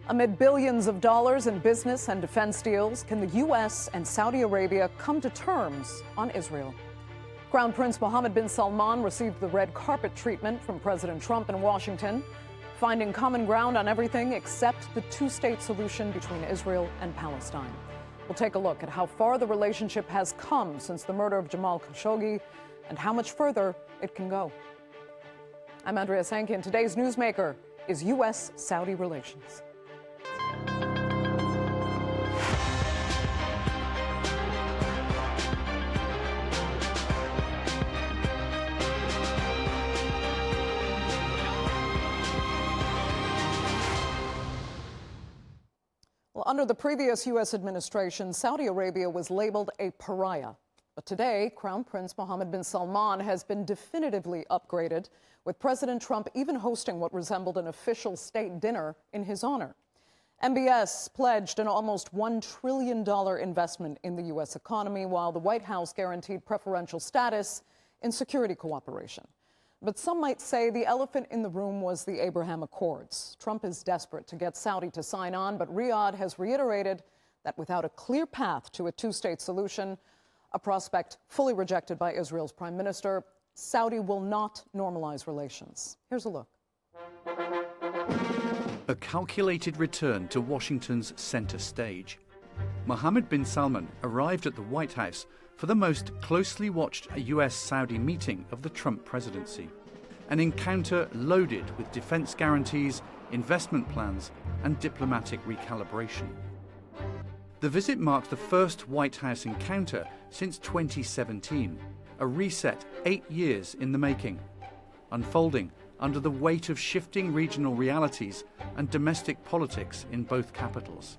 Amid billions of dollars in business and defense deals, can the U.S. and Saudi Arabia come to terms on Israel? Crown Prince Mohammed bin Salman received the red carpet treatment from President Trump in Washington, finding common ground on everything except the two-state solution between Israel and Palestine. We'll take a look at how far the relationship has come since the murder of Jamal Khashoggi and how much further it can go. I'm Andrea Sankey, and today's Newsmaker is U.S.-Saudi relations. Well, under the previous U.S. administration, Saudi Arabia was labeled a pariah. But today, Crown Prince Mohammed bin Salman has been definitively upgraded, with President Trump even hosting what resembled an official state dinner in his honor. MBS pledged an almost $1 trillion investment in the U.S. economy, while the White House guaranteed preferential status in security cooperation. But some might say the elephant in the room was the Abraham Accords. Trump is desperate to get Saudi to sign on, but Riyadh has reiterated that without a clear path to a two-state solution, a prospect fully rejected by Israel's prime minister, Saudi will not normalize relations. Here's a look. A calculated return to Washington's center stage. Mohammed bin Salman arrived at the White House for the most closely watched US-Saudi meeting of the Trump presidency. An encounter loaded with defense guarantees, investment plans, and diplomatic recalibration. The visit marked the first White House encounter since 2017, a reset 8 years in the making, unfolding under the weight of shifting regional realities and domestic politics in both capitals.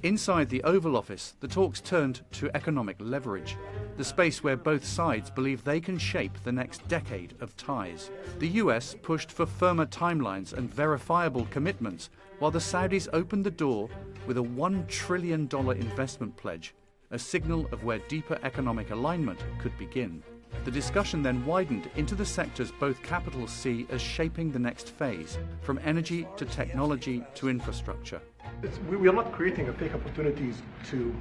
Inside the Oval Office, the talks turned to economic leverage, the space where both sides believe they can shape the next decade of ties. The US pushed for firmer timelines and verifiable commitments, while the Saudis opened the door with a $1 trillion investment pledge, a signal of where deeper economic alignment could begin. The discussion then widened into the sectors both capitals see as shaping the next phase, from energy to technology to infrastructure. We are not creating fake opportunities to,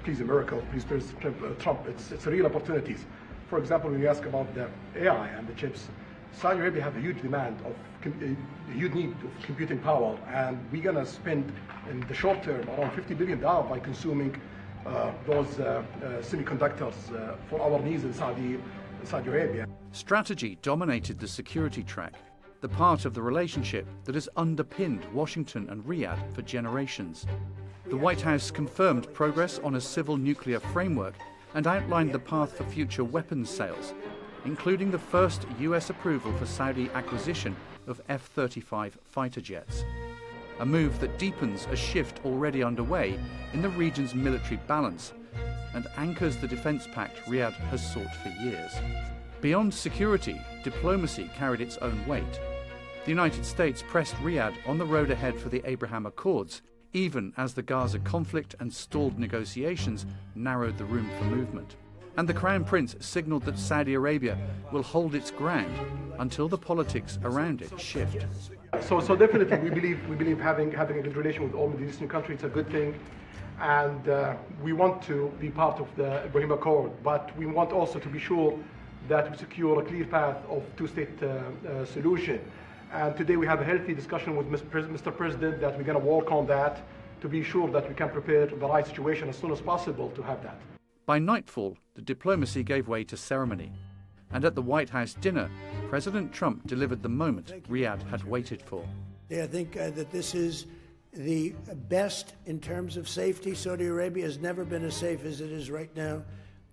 please America, please President Trump. It's real opportunities. For example, when you ask about the AI and the chips, Saudi Arabia have a huge demand of, a huge need of computing power, and we're going to spend in the short term around $50 billion by consuming those semiconductors for our needs in Saudi Arabia. Strategy dominated the security track, the part of the relationship that has underpinned Washington and Riyadh for generations. The White House confirmed progress on a civil nuclear framework and outlined the path for future weapons sales, including the first US approval for Saudi acquisition of F-35 fighter jets. A move that deepens a shift already underway in the region's military balance and anchors the defense pact Riyadh has sought for years. Beyond security, diplomacy carried its own weight. The United States pressed Riyadh on the road ahead for the Abraham Accords, even as the Gaza conflict and stalled negotiations narrowed the room for movement. And the Crown Prince signaled that Saudi Arabia will hold its ground until the politics around it shift. So definitely we believe having a good relation with all Middle Eastern countries is a good thing, and we want to be part of the Abraham Accord, but we want also to be sure that we secure a clear path of two-state solution. And today we have a healthy discussion with Mr. President that we're going to work on that to be sure that we can prepare the right situation as soon as possible to have that. By nightfall, the diplomacy gave way to ceremony. And at the White House dinner, President Trump delivered the moment Riyadh had waited for. I think that this is the best in terms of safety. Saudi Arabia has never been as safe as it is right now.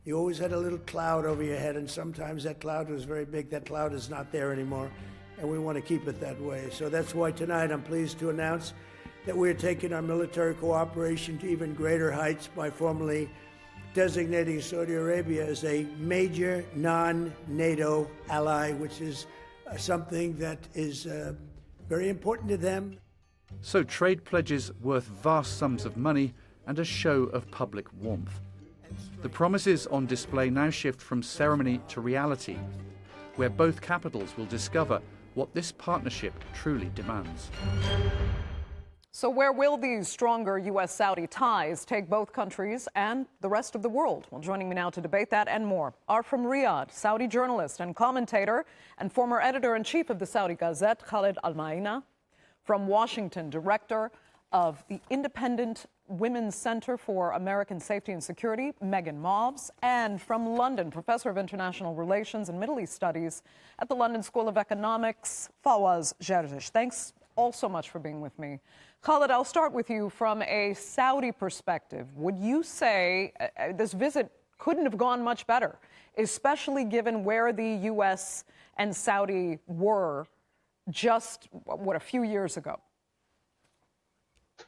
You always had a little cloud over your head, and sometimes that cloud was very big. That cloud is not there anymore, and we want to keep it that way. So that's why tonight I'm pleased to announce that we're taking our military cooperation to even greater heights by formally designating Saudi Arabia as a major non-NATO ally, which is something that is very important to them. So trade pledges worth vast sums of money and a show of public warmth. The promises on display now shift from ceremony to reality, where both capitals will discover what this partnership truly demands. So where will these stronger U.S.-Saudi ties take both countries and the rest of the world? Well, joining me now to debate that and more are from Riyadh, Saudi journalist and commentator and former editor-in-chief of the Saudi Gazette, Khaled Al Maeena. From Washington, director of the Independent Women's Center for American Safety and Security, Meaghan Mobbs. And from London, professor of international relations and Middle East studies at the London School of Economics, Fawaz Gergish. Thanks all so much for being with me. Khaled, I'll start with you from a Saudi perspective. Would you say this visit couldn't have gone much better, especially given where the U.S. and Saudi were just, a few years ago?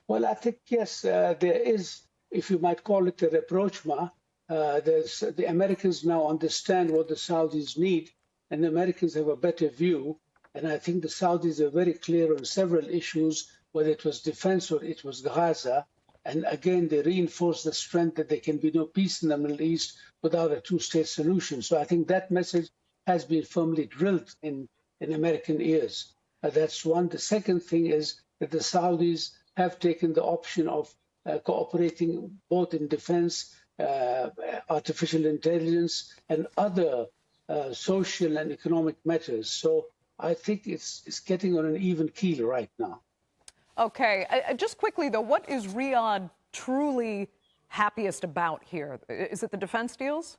Well, I think, yes, there is, if you might call it a rapprochement. The Americans now understand what the Saudis need, and the Americans have a better view. And I think the Saudis are very clear on several issues, whether it was defense or it was Gaza. And again, they reinforce the strength that there can be no peace in the Middle East without a two-state solution. So I think that message has been firmly drilled in American ears. That's one. The second thing is that the Saudis have taken the option of cooperating both in defense, artificial intelligence, and other social and economic matters. So I think it's getting on an even keel right now. Okay. Just quickly, though, what is Riyadh truly happiest about here? Is it the defense deals?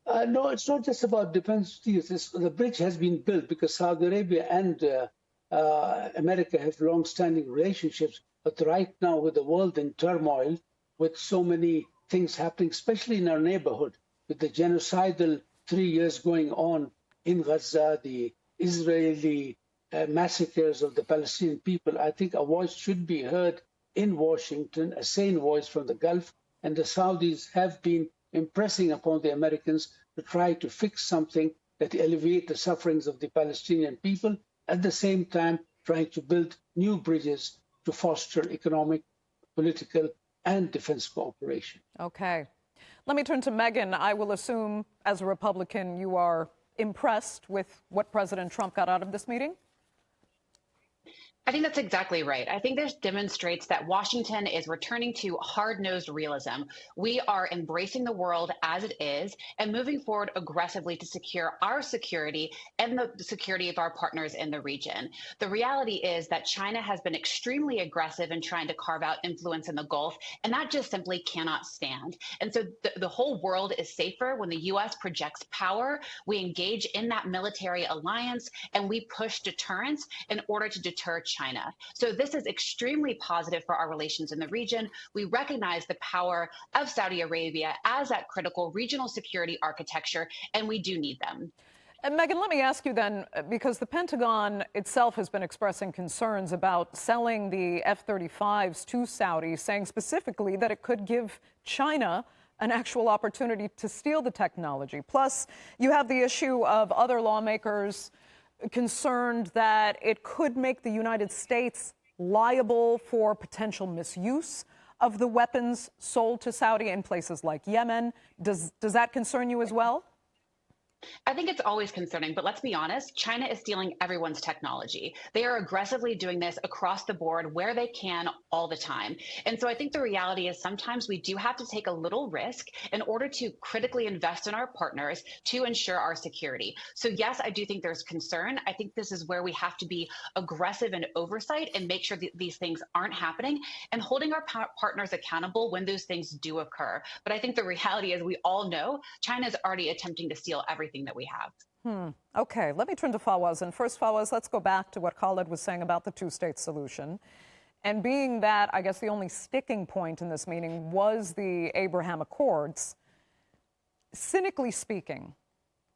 No, it's not just about defense deals. The bridge has been built because Saudi Arabia and America have long-standing relationships. But right now, with the world in turmoil, with so many things happening, especially in our neighborhood, with the genocidal 3 years going on in Gaza, the Israeli massacres of the Palestinian people, I think a voice should be heard in Washington, a sane voice from the Gulf. And the Saudis have been impressing upon the Americans to try to fix something that alleviate the sufferings of the Palestinian people, at the same time trying to build new bridges to foster economic, political, and defense cooperation. Okay. Let me turn to Meaghan. I will assume, as a Republican, you are impressed with what President Trump got out of this meeting? I think that's exactly right. I think this demonstrates that Washington is returning to hard-nosed realism. We are embracing the world as it is and moving forward aggressively to secure our security and the security of our partners in the region. The reality is that China has been extremely aggressive in trying to carve out influence in the Gulf, and that just simply cannot stand. And so the whole world is safer when the U.S. projects power. We engage in that military alliance, and we push deterrence in order to deter China. So this is extremely positive for our relations in the region. We recognize the power of Saudi Arabia as that critical regional security architecture, and we do need them. And Meaghan, let me ask you then, because the Pentagon itself has been expressing concerns about selling the F-35s to Saudi, saying specifically that it could give China an actual opportunity to steal the technology. Plus, you have the issue of other lawmakers concerned that it could make the United States liable for potential misuse of the weapons sold to Saudi in places like Yemen. Does that concern you as well? I think it's always concerning, but let's be honest, China is stealing everyone's technology. They are aggressively doing this across the board where they can all the time. And so I think the reality is sometimes we do have to take a little risk in order to critically invest in our partners to ensure our security. So yes, I do think there's concern. I think this is where we have to be aggressive in oversight and make sure that these things aren't happening and holding our partners accountable when those things do occur. But I think the reality is we all know China is already attempting to steal everything that we have. Okay, let me turn to Fawaz. And first, Fawaz, let's go back to what Khaled was saying about the two-state solution. And being that, I guess, the only sticking point in this meeting was the Abraham Accords, cynically speaking,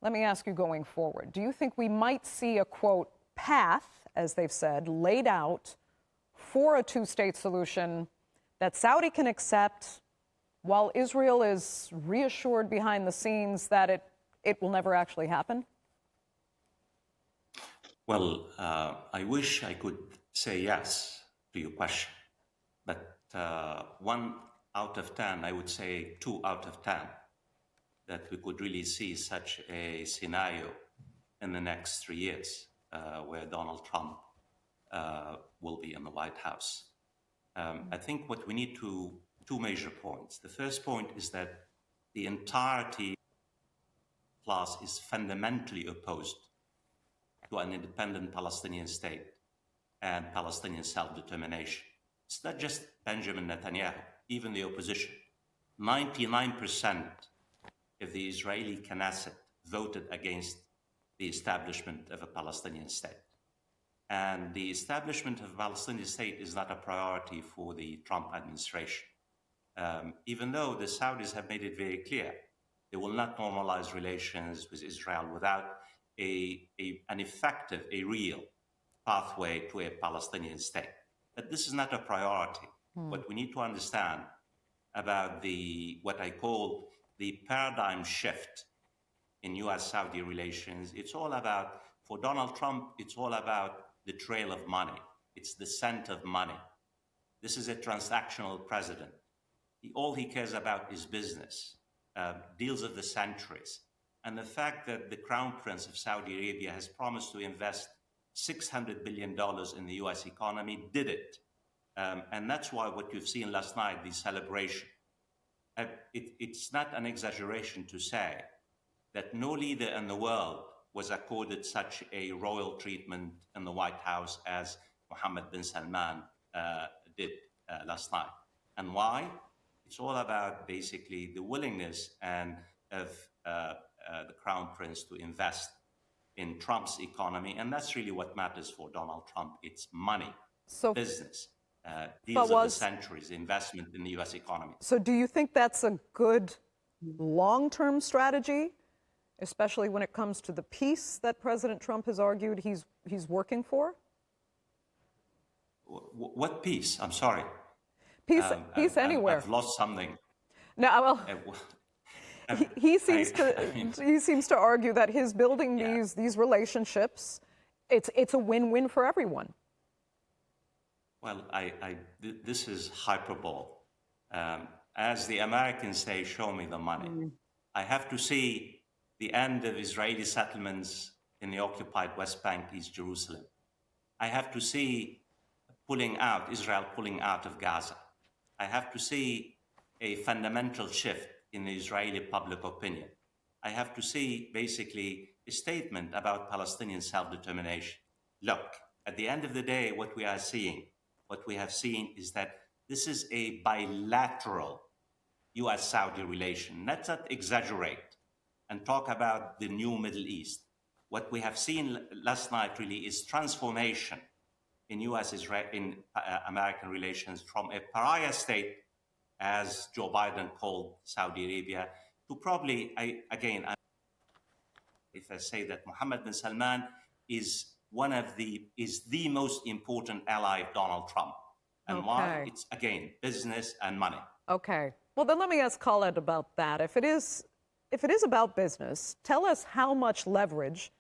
let me ask you going forward, do you think we might see a, quote, path, as they've said, laid out for a two-state solution that Saudi can accept while Israel is reassured behind the scenes that it will never actually happen? Well, I wish I could say yes to your question, but 1 out of 10, I would say 2 out of 10, that we could really see such a scenario in the next 3 years where Donald Trump will be in the White House. I think what we need two major points. The first point is that the entirety class is fundamentally opposed to an independent Palestinian state and Palestinian self-determination. It's not just Benjamin Netanyahu, even the opposition. 99% of the Israeli Knesset voted against the establishment of a Palestinian state. And the establishment of a Palestinian state is not a priority for the Trump administration. Even though the Saudis have made it very clear, they will not normalize relations with Israel without an effective, a real pathway to a Palestinian state. But this is not a priority. What we need to understand about what I call the paradigm shift in US-Saudi relations, it's all about, for Donald Trump, it's all about the trail of money. It's the scent of money. This is a transactional president. All he cares about is business, deals of the centuries. And the fact that the Crown Prince of Saudi Arabia has promised to invest $600 billion in the US economy, did it. And that's why what you've seen last night, the celebration. It's not an exaggeration to say that no leader in the world was accorded such a royal treatment in the White House as Mohammed bin Salman did last night. And why? It's all about basically the willingness of the Crown Prince to invest in Trump's economy. And that's really what matters for Donald Trump. It's money, business, deals of the centuries, investment in the US economy. So do you think that's a good long-term strategy, especially when it comes to the peace that President Trump has argued he's working for? What peace? I'm sorry. Peace anywhere. I've lost something. No, well, he seems to argue that his building these relationships, it's a win-win for everyone. Well, this is hyperbole. As the Americans say, show me the money. I have to see the end of Israeli settlements in the occupied West Bank, East Jerusalem. I have to see Israel pulling out of Gaza. I have to see a fundamental shift in the Israeli public opinion. I have to see basically a statement about Palestinian self-determination. Look, at the end of the day, what we have seen is that this is a bilateral US-Saudi relation. Let's not exaggerate and talk about the new Middle East. What we have seen last night really is transformation in American relations from a pariah state, as Joe Biden called Saudi Arabia, to probably, if I say that Mohammed bin Salman is the most important ally of Donald Trump. And why? It's, again, business and money. Okay. Well, then let me ask Khaled about that. If it is about business, tell us how much leverage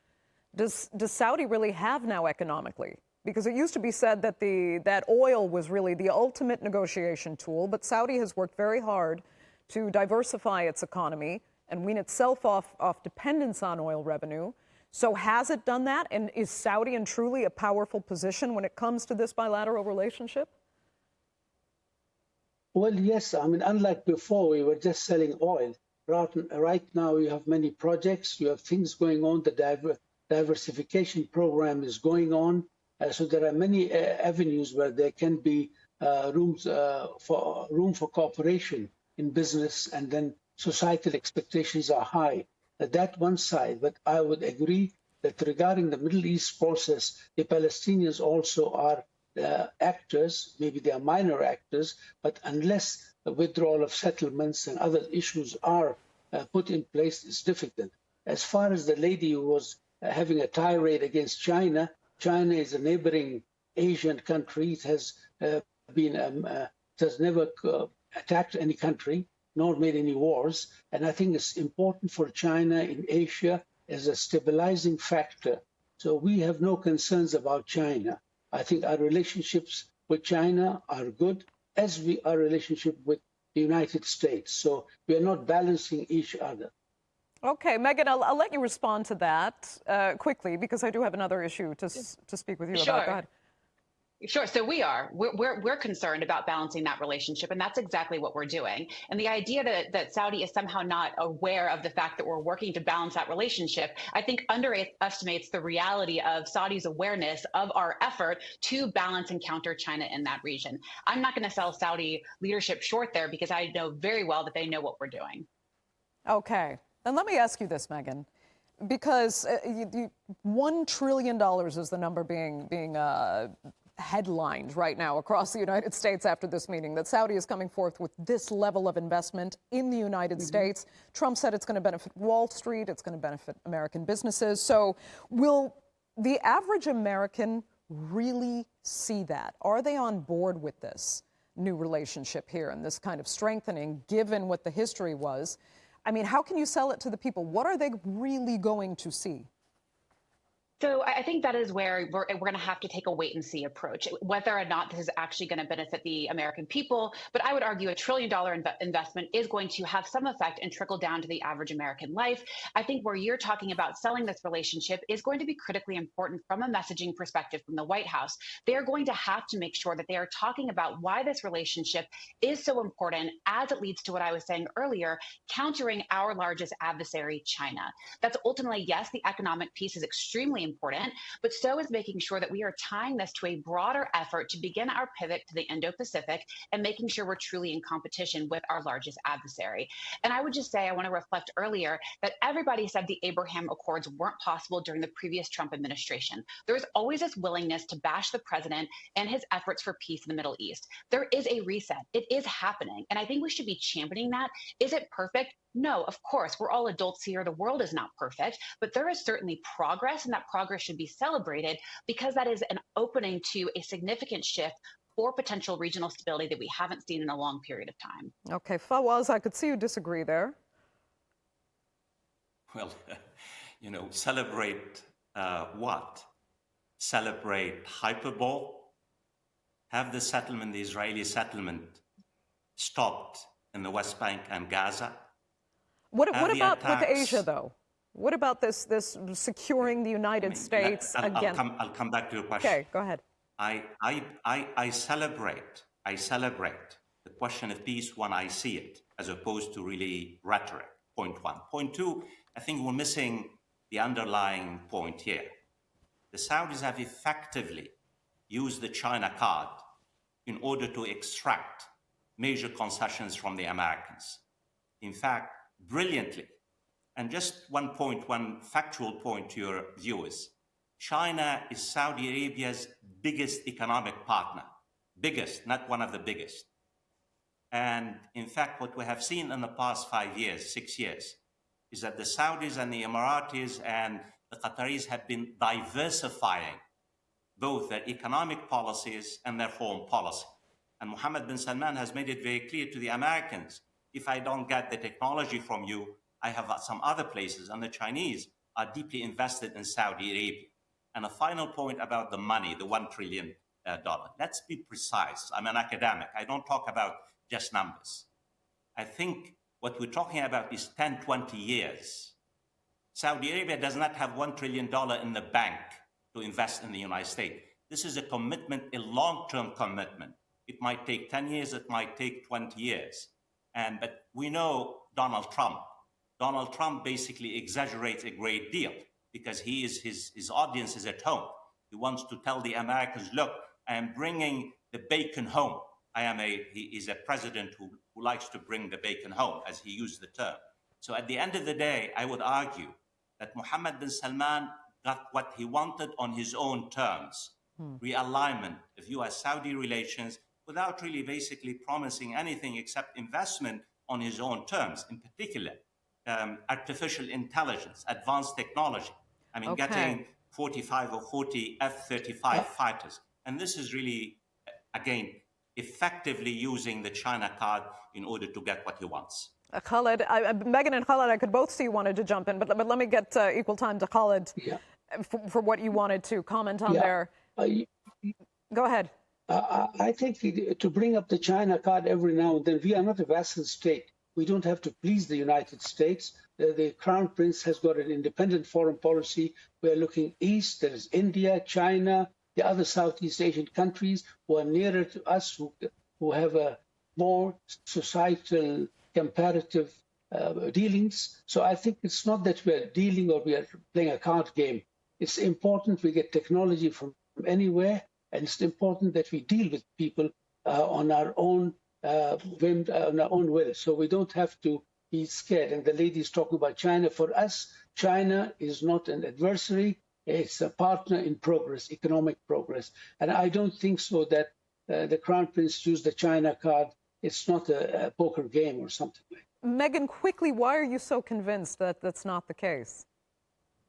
does Saudi really have now economically? Because it used to be said that that oil was really the ultimate negotiation tool, but Saudi has worked very hard to diversify its economy and wean itself off dependence on oil revenue. So has it done that? And is Saudi in truly a powerful position when it comes to this bilateral relationship? Well, yes. I mean, unlike before, we were just selling oil. Right now, you have many projects. You have things going on. The diversification program is going on. So there are many avenues where there can be room for cooperation in business, and then societal expectations are high. That one side, but I would agree that regarding the Middle East process, the Palestinians also are actors. Maybe they are minor actors, but unless the withdrawal of settlements and other issues are put in place, it's difficult. As far as the lady who was having a tirade against China, China is a neighboring Asian country. It has never attacked any country, nor made any wars. And I think it's important for China in Asia as a stabilizing factor. So we have no concerns about China. I think our relationships with China are good, as our relationship with the United States. So we are not balancing each other. Okay, Meaghan, I'll let you respond to that quickly, because I do have another issue to speak with you about. Go ahead. Sure. So we are. We're concerned about balancing that relationship, and that's exactly what we're doing. And the idea that Saudi is somehow not aware of the fact that we're working to balance that relationship, I think underestimates the reality of Saudi's awareness of our effort to balance and counter China in that region. I'm not going to sell Saudi leadership short there because I know very well that they know what we're doing. Okay. And let me ask you this, Meaghan, because $1 trillion is the number being headlined right now across the United States after this meeting, that Saudi is coming forth with this level of investment in the United States. Trump said it's going to benefit Wall Street, it's going to benefit American businesses. So will the average American really see that? Are they on board with this new relationship here and this kind of strengthening, given what the history was? I mean, how can you sell it to the people? What are they really going to see? So I think that is where we're going to have to take a wait and see approach, whether or not this is actually going to benefit the American people. But I would argue $1 trillion investment is going to have some effect and trickle down to the average American life. I think where you're talking about selling this relationship is going to be critically important from a messaging perspective from the White House. They're going to have to make sure that they are talking about why this relationship is so important as it leads to what I was saying earlier, countering our largest adversary, China. That's ultimately, yes, the economic piece is extremely important, but so is making sure that we are tying this to a broader effort to begin our pivot to the Indo-Pacific and making sure we're truly in competition with our largest adversary. And I would just say, I want to reflect earlier that everybody said the Abraham Accords weren't possible during the previous Trump administration. There is always this willingness to bash the president and his efforts for peace in the Middle East. There is a reset. It is happening. And I think we should be championing that. Is it perfect? No, of course, we're all adults here. The world is not perfect, but there is certainly progress, and that progress should be celebrated because that is an opening to a significant shift for potential regional stability that we haven't seen in a long period of time. Okay, Fawaz, I could see you disagree there. Well, celebrate what? Celebrate hyperbole? Have the settlement, the Israeli settlement, stopped in the West Bank and Gaza? What about with Asia, though? What about this securing the United States again? I'll come back to your question. Okay, go ahead. I celebrate the question of peace when I see it, as opposed to really rhetoric. Point one. Point two, I think we're missing the underlying point here. The Saudis have effectively used the China card in order to extract major concessions from the Americans. In fact, brilliantly. And just one factual point to your viewers. China is Saudi Arabia's biggest economic partner. Biggest, not one of the biggest. And in fact, what we have seen in the past 5 years, 6 years, is that the Saudis and the Emiratis and the Qataris have been diversifying both their economic policies and their foreign policy. And Mohammed bin Salman has made it very clear to the Americans, if I don't get the technology from you, I have some other places. And the Chinese are deeply invested in Saudi Arabia. And a final point about the money, the $1 trillion. Let's be precise. I'm an academic. I don't talk about just numbers. I think what we're talking about is 10, 20 years. Saudi Arabia does not have $1 trillion in the bank to invest in the United States. This is a commitment, a long-term commitment. It might take 10 years, it might take 20 years. But we know Donald Trump. Donald Trump basically exaggerates a great deal because his audience is at home. He wants to tell the Americans, look, I am bringing the bacon home. He is a president who likes to bring the bacon home, as he used the term. So at the end of the day, I would argue that Mohammed bin Salman got what he wanted on his own terms. Realignment of U.S.-Saudi relations without really basically promising anything except investment on his own terms, in particular, artificial intelligence, advanced technology. Getting 45 or 40 F-35 fighters. And this is really, again, effectively using the China card in order to get what he wants. Khaled, Meaghan and Khaled, I could both see you wanted to jump in, but let me get equal time to Khaled for what you wanted to comment on there. Go ahead. I think to bring up the China card every now and then, we are not a vassal state. We don't have to please the United States. The Crown Prince has got an independent foreign policy. We're looking east. There is India, China, the other Southeast Asian countries who are nearer to us, who have a more societal comparative dealings. So I think it's not that we are dealing or we are playing a card game. It's important we get technology from anywhere, and it's important that we deal with people on our own whim, on our own will. So we don't have to be scared. And the lady's talking about China. For us, China is not an adversary. It's a partner in progress, economic progress. And I don't think so that the Crown Prince used the China card. It's not a poker game or something like that. Meaghan, quickly, why are you so convinced that that's not the case?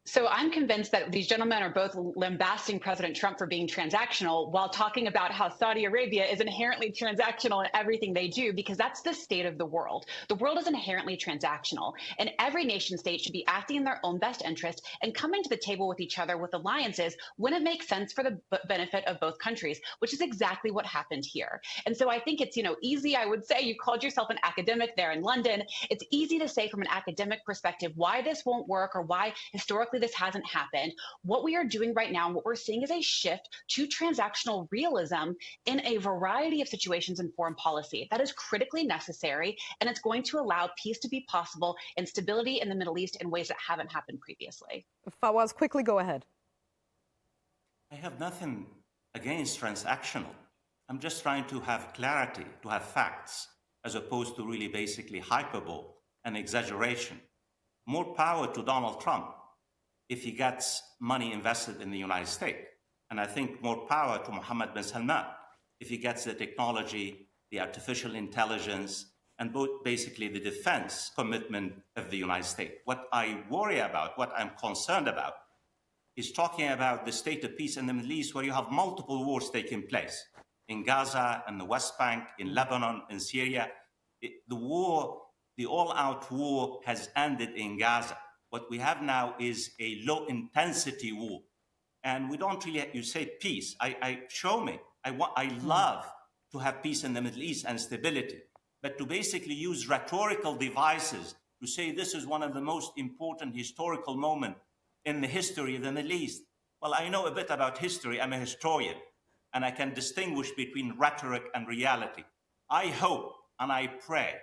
So I'm convinced that these gentlemen are both lambasting President Trump for being transactional while talking about how Saudi Arabia is inherently transactional in everything they do, because that's the state of the world. The world is inherently transactional, and every nation state should be acting in their own best interest and coming to the table with each other with alliances when it makes sense for the benefit of both countries, which is exactly what happened here. And so I think it's, easy. I would say you called yourself an academic there in London. It's easy to say from an academic perspective why this won't work or why historically this hasn't happened. What we are doing right now and what we're seeing is a shift to transactional realism in a variety of situations in foreign policy. That is critically necessary, and it's going to allow peace to be possible and stability in the Middle East in ways that haven't happened previously. Fawaz, quickly go ahead. I have nothing against transactional. I'm just trying to have clarity, to have facts, as opposed to really basically hyperbole and exaggeration. More power to Donald Trump if he gets money invested in the United States. And I think more power to Mohammed bin Salman if he gets the technology, the artificial intelligence, and basically the defense commitment of the United States. What I worry about, what I'm concerned about, is talking about the state of peace in the Middle East, where you have multiple wars taking place in Gaza and the West Bank, in Lebanon, in Syria. The all-out war has ended in Gaza. What we have now is a low-intensity war. And we don't really, you say peace. Show me. I love to have peace in the Middle East and stability. But to basically use rhetorical devices to say this is one of the most important historical moments in the history of the Middle East. Well, I know a bit about history. I'm a historian, and I can distinguish between rhetoric and reality. I hope and I pray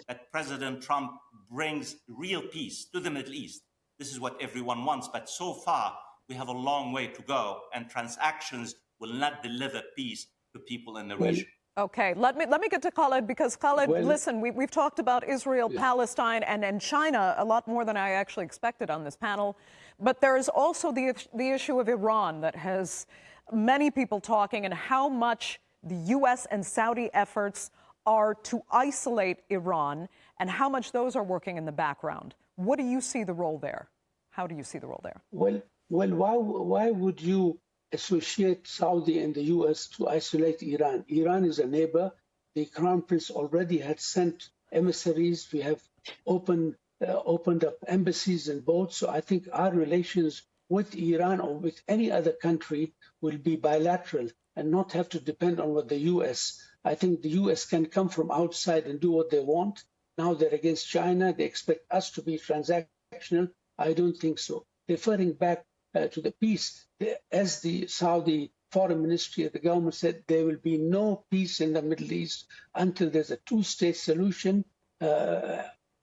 that President Trump brings real peace to the Middle East. This is what everyone wants, but so far we have a long way to go, and transactions will not deliver peace to people in the region. Okay, let me get to Khaled, because Khaled, listen, we've talked about Israel, Palestine, and China a lot more than I actually expected on this panel, but there is also the issue of Iran that has many people talking, and how much the U.S. and Saudi efforts are to isolate Iran, and how much those are working in the background. What do you see the role there? How do you see the role there? Well, why would you associate Saudi and the U.S. to isolate Iran? Iran is a neighbor. The Crown Prince already had sent emissaries. We have opened up embassies and boats. So I think our relations with Iran or with any other country will be bilateral and not have to depend on what the U.S. I think the U.S. can come from outside and do what they want. Now they're against China. They expect us to be transactional. I don't think so. Referring back to the peace, as the Saudi foreign ministry of the government said, there will be no peace in the Middle East until there's a two-state solution,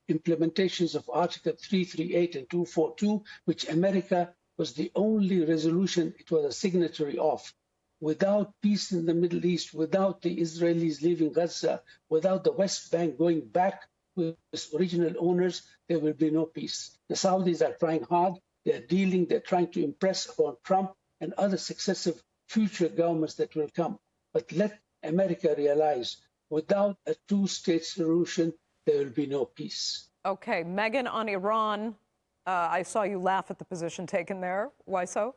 implementations of Article 338 and 242, which America was the only resolution it was a signatory of. Without peace in the Middle East, without the Israelis leaving Gaza, without the West Bank going back with its original owners, there will be no peace. The Saudis are trying hard. They're trying to impress upon Trump and other successive future governments that will come. But let America realize, without a two-state solution, there will be no peace. Okay, Meaghan, on Iran, I saw you laugh at the position taken there. Why so?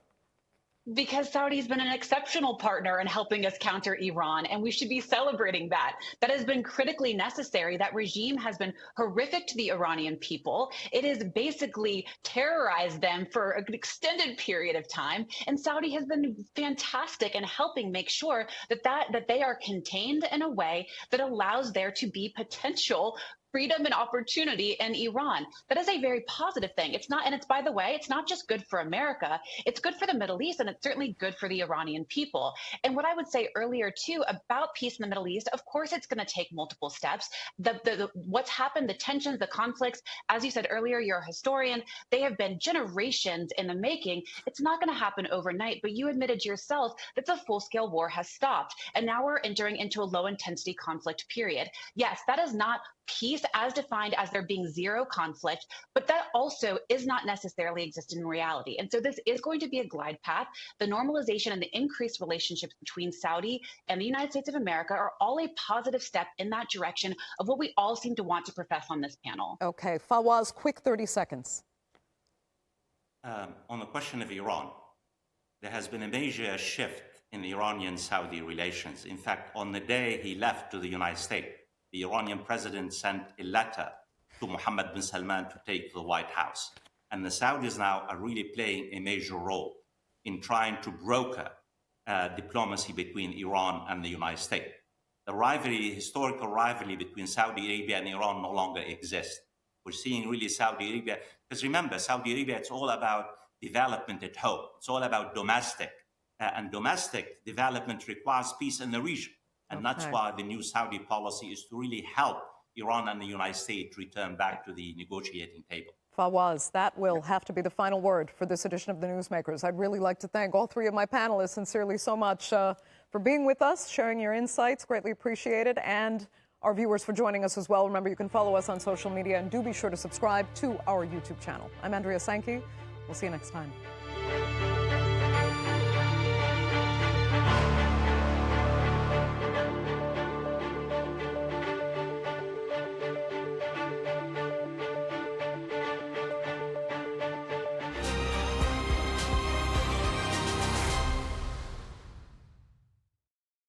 Because Saudi's been an exceptional partner in helping us counter Iran, and we should be celebrating that. That has been critically necessary. That regime has been horrific to the Iranian people. It has basically terrorized them for an extended period of time, and Saudi has been fantastic in helping make sure that they are contained in a way that allows there to be potential freedom and opportunity in Iran. That is a very positive thing. It's not, and it's, by the way, it's not just good for America, it's good for the Middle East, and it's certainly good for the Iranian people. And what I would say earlier, too, about peace in the Middle East, of course, it's going to take multiple steps. What's happened, the tensions, the conflicts, as you said earlier, you're a historian, they have been generations in the making. It's not going to happen overnight, but you admitted yourself that the full-scale war has stopped, and now we're entering into a low-intensity conflict period. Yes, that is not peace as defined as there being zero conflict, but that also is not necessarily exist in reality. And so this is going to be a glide path. The normalization and the increased relationships between Saudi and the United States of America are all a positive step in that direction of what we all seem to want to profess on this panel. Okay, Fawaz, quick 30 seconds. On the question of Iran, there has been a major shift in the Iranian-Saudi relations. In fact, on the day he left to the United States, the Iranian president sent a letter to Mohammed bin Salman to take to the White House. And the Saudis now are really playing a major role in trying to broker diplomacy between Iran and the United States. The rivalry, historical rivalry between Saudi Arabia and Iran no longer exists. We're seeing really Saudi Arabia, because remember, Saudi Arabia, it's all about development at home. It's all about domestic, and domestic development requires peace in the region. And that's why the new Saudi policy is to really help Iran and the United States return back to the negotiating table. Fawaz, that will have to be the final word for this edition of the Newsmakers. I'd really like to thank all three of my panelists sincerely so much for being with us, sharing your insights, greatly appreciated, and our viewers for joining us as well. Remember, you can follow us on social media, and do be sure to subscribe to our YouTube channel. I'm Andrea Sankey. We'll see you next time.